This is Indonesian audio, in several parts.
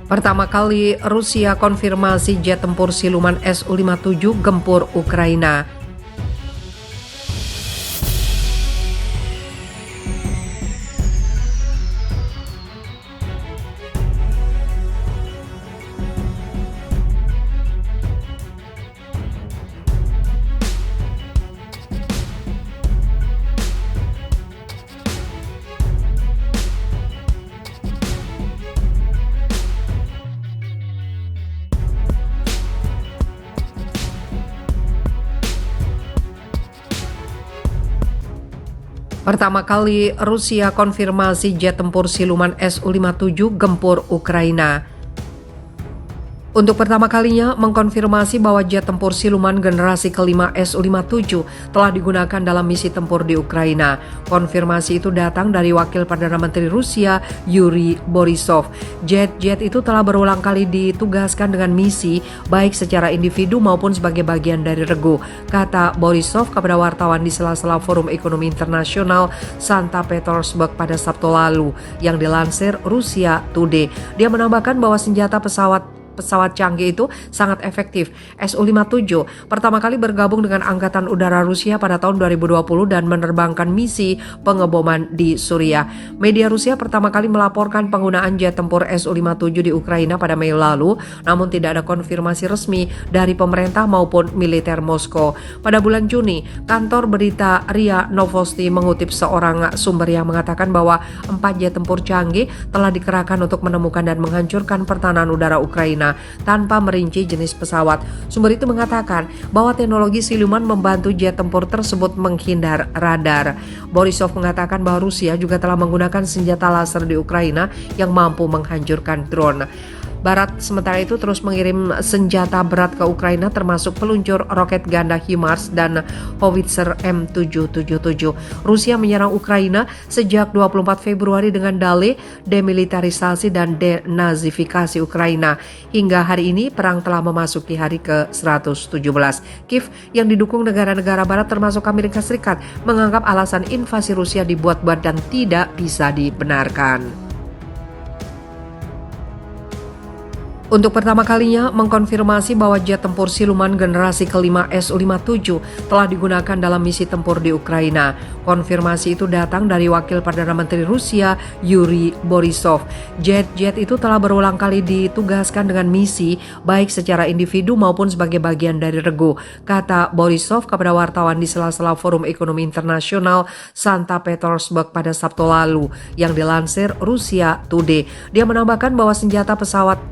Pertama kali Rusia konfirmasi jet tempur siluman Su-57 gempur Ukraina. Pertama kali Rusia konfirmasi jet tempur siluman Su-57 gempur Ukraina. Untuk pertama kalinya mengkonfirmasi bahwa jet tempur siluman generasi kelima Su-57 telah digunakan dalam misi tempur di Ukraina. Konfirmasi itu datang dari Wakil Perdana Menteri Rusia Yuri Borisov. Jet-jet itu telah berulang kali ditugaskan dengan misi baik secara individu maupun sebagai bagian dari regu, kata Borisov kepada wartawan di sela-sela Forum Ekonomi Internasional Santa Petersburg pada Sabtu lalu yang dilansir Russia Today. Dia menambahkan bahwa senjata pesawat canggih itu sangat efektif. Su-57 pertama kali bergabung dengan Angkatan Udara Rusia pada tahun 2020 dan menerbangkan misi pengeboman di Suriah. Media Rusia pertama kali melaporkan penggunaan jet tempur Su-57 di Ukraina pada Mei lalu, namun tidak ada konfirmasi resmi dari pemerintah maupun militer Moskow. Pada bulan Juni, kantor berita RIA Novosti mengutip seorang sumber yang mengatakan bahwa 4 jet tempur canggih telah dikerahkan untuk menemukan dan menghancurkan pertahanan udara Ukraina tanpa merinci jenis pesawat. Sumber itu mengatakan bahwa teknologi siluman membantu jet tempur tersebut menghindar radar. Borisov mengatakan bahwa Rusia juga telah menggunakan senjata laser di Ukraina yang mampu menghancurkan drone. Barat sementara itu terus mengirim senjata berat ke Ukraina termasuk peluncur roket ganda HIMARS dan howitzer M777. Rusia menyerang Ukraina sejak 24 Februari dengan dalih demilitarisasi dan denazifikasi Ukraina. Hingga hari ini perang telah memasuki hari ke-117. Kiev yang didukung negara-negara barat termasuk Amerika Serikat menganggap alasan invasi Rusia dibuat-buat dan tidak bisa dibenarkan. Untuk pertama kalinya mengkonfirmasi bahwa jet tempur siluman generasi kelima Su-57 telah digunakan dalam misi tempur di Ukraina. Konfirmasi itu datang dari Wakil Perdana Menteri Rusia Yuri Borisov. Jet-jet itu telah berulang kali ditugaskan dengan misi baik secara individu maupun sebagai bagian dari regu, kata Borisov kepada wartawan di sela-sela Forum Ekonomi Internasional Santa Petersburg pada Sabtu lalu yang dilansir Russia Today. Dia menambahkan bahwa senjata pesawat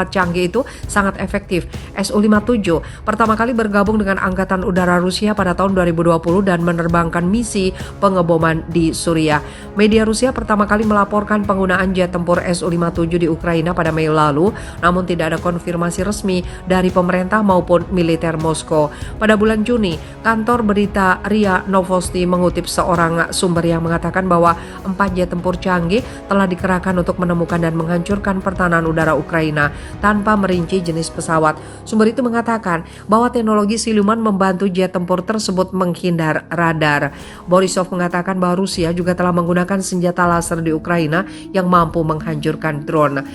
canggih itu sangat efektif. Su-57 pertama kali bergabung dengan Angkatan Udara Rusia pada tahun 2020 dan menerbangkan misi pengeboman di Suriah. Media Rusia pertama kali melaporkan penggunaan jet tempur Su-57 di Ukraina pada Mei lalu, namun tidak ada konfirmasi resmi dari pemerintah maupun militer Moskow. Pada bulan Juni, kantor berita RIA Novosti mengutip seorang sumber yang mengatakan bahwa 4 jet tempur canggih telah dikerahkan untuk menemukan dan menghancurkan pertahanan udara Ukraina tanpa merinci jenis pesawat. Sumber itu mengatakan bahwa teknologi siluman membantu jet tempur tersebut menghindar radar. Borisov mengatakan bahwa Rusia juga telah menggunakan senjata laser di Ukraina yang mampu menghancurkan drone.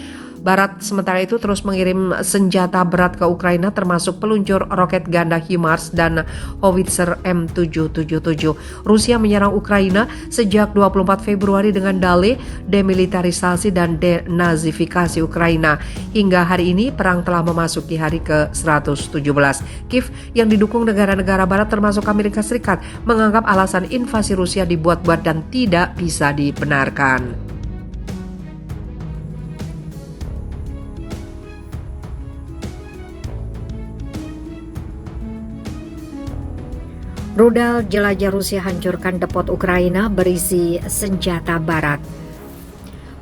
Barat sementara itu terus mengirim senjata berat ke Ukraina termasuk peluncur roket ganda HIMARS dan howitzer M777. Rusia menyerang Ukraina sejak 24 Februari dengan dalih demilitarisasi dan denazifikasi Ukraina. Hingga hari ini perang telah memasuki hari ke-117. Kiev yang didukung negara-negara barat termasuk Amerika Serikat menganggap alasan invasi Rusia dibuat-buat dan tidak bisa dibenarkan. Rudal jelajah Rusia hancurkan depot Ukraina berisi senjata barat.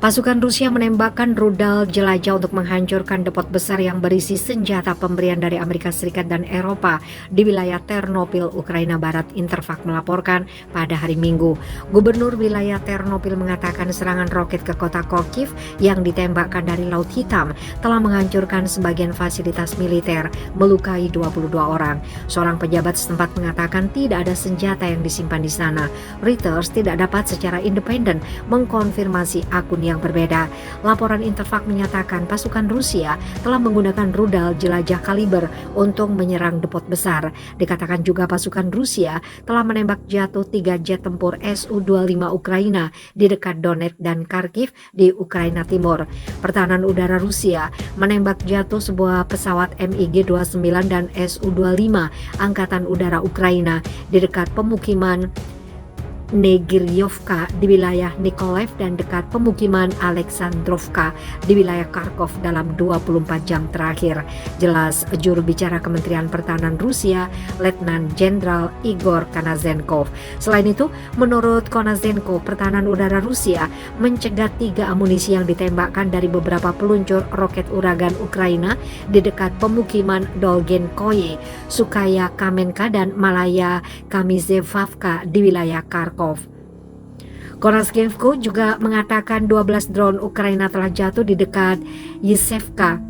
Pasukan Rusia menembakkan rudal jelajah untuk menghancurkan depot besar yang berisi senjata pemberian dari Amerika Serikat dan Eropa di wilayah Ternopil, Ukraina Barat, Interfak melaporkan pada hari Minggu. Gubernur wilayah Ternopil mengatakan serangan roket ke kota Kharkiv yang ditembakkan dari Laut Hitam telah menghancurkan sebagian fasilitas militer, melukai 22 orang. Seorang pejabat setempat mengatakan tidak ada senjata yang disimpan di sana. Reuters tidak dapat secara independen mengkonfirmasi akun yang berbeda. Laporan Interfax menyatakan pasukan Rusia telah menggunakan rudal jelajah kaliber untuk menyerang depot besar. Dikatakan juga pasukan Rusia telah menembak jatuh 3 jet tempur Su-25 Ukraina di dekat Donetsk dan Kharkiv di Ukraina Timur. Pertahanan udara Rusia menembak jatuh sebuah pesawat MiG-29 dan Su-25 Angkatan Udara Ukraina di dekat pemukiman Negiryovka di wilayah Nikolaev dan dekat pemukiman Alexandrovka di wilayah Kharkov dalam 24 jam terakhir. Jelas juru bicara Kementerian Pertahanan Rusia, Letnan Jenderal Igor Konazenkov. Selain itu, menurut Konazenkov, pertahanan udara Rusia mencegat 3 amunisi yang ditembakkan dari beberapa peluncur roket uragan Ukraina di dekat pemukiman Dolgenkoye, Sukaya Kamenka dan Malaya Kamizevavka di wilayah Kharkov. Konazenkov juga mengatakan 12 drone Ukraina telah jatuh di dekat Yisevka,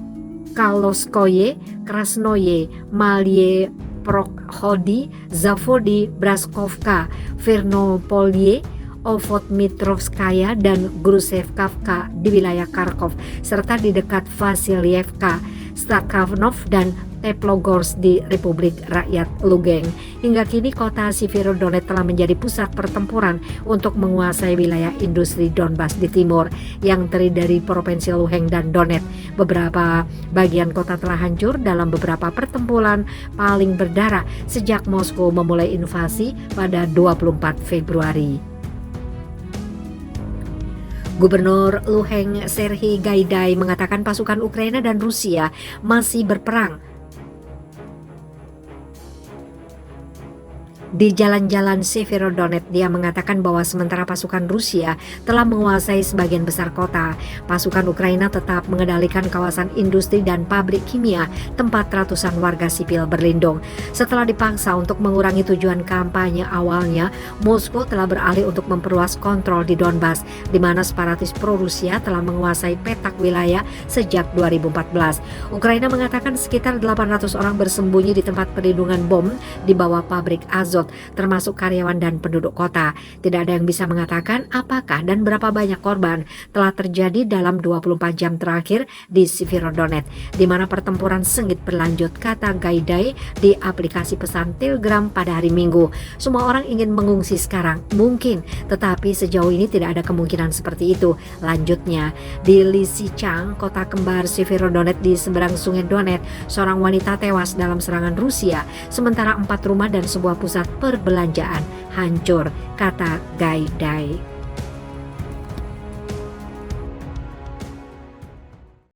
Kaloskoye, Krasnoye, Malye Prokhodi, Zavodi, Braskovka, Vernopolye, Ovodmitrovskaya dan Grusevkavka di wilayah Kharkov, serta di dekat Vasilyevka, Stakhanov dan Teplogorsk di Republik Rakyat Lugansk. Hingga kini kota Severodonetsk telah menjadi pusat pertempuran untuk menguasai wilayah industri Donbas di timur yang terdiri dari provinsi Luhansk dan Donetsk. Beberapa bagian kota telah hancur dalam beberapa pertempuran paling berdarah sejak Moskow memulai invasi pada 24 Februari. Gubernur Luhansk Serhiy Gaidai mengatakan pasukan Ukraina dan Rusia masih berperang di jalan-jalan Severodonetsk. Dia mengatakan bahwa sementara pasukan Rusia telah menguasai sebagian besar kota, pasukan Ukraina tetap mengendalikan kawasan industri dan pabrik kimia tempat ratusan warga sipil berlindung. Setelah dipaksa untuk mengurangi tujuan kampanye awalnya, Moskow telah beralih untuk memperluas kontrol di Donbas, di mana separatis pro-Rusia telah menguasai petak wilayah sejak 2014. Ukraina mengatakan sekitar 800 orang bersembunyi di tempat perlindungan bom di bawah pabrik Azot, termasuk karyawan dan penduduk kota. Tidak ada yang bisa mengatakan apakah dan berapa banyak korban telah terjadi dalam 24 jam terakhir di Severodonetsk, di mana pertempuran sengit berlanjut, kata Gaidai di aplikasi pesan Telegram pada hari Minggu. Semua orang ingin mengungsi sekarang, mungkin, tetapi sejauh ini tidak ada kemungkinan seperti itu. Lanjutnya, di Lysychansk, kota kembar Severodonetsk di seberang sungai Donetsk, seorang wanita tewas dalam serangan Rusia, sementara 4 rumah dan sebuah pusat perbelanjaan hancur, kata Gaidai.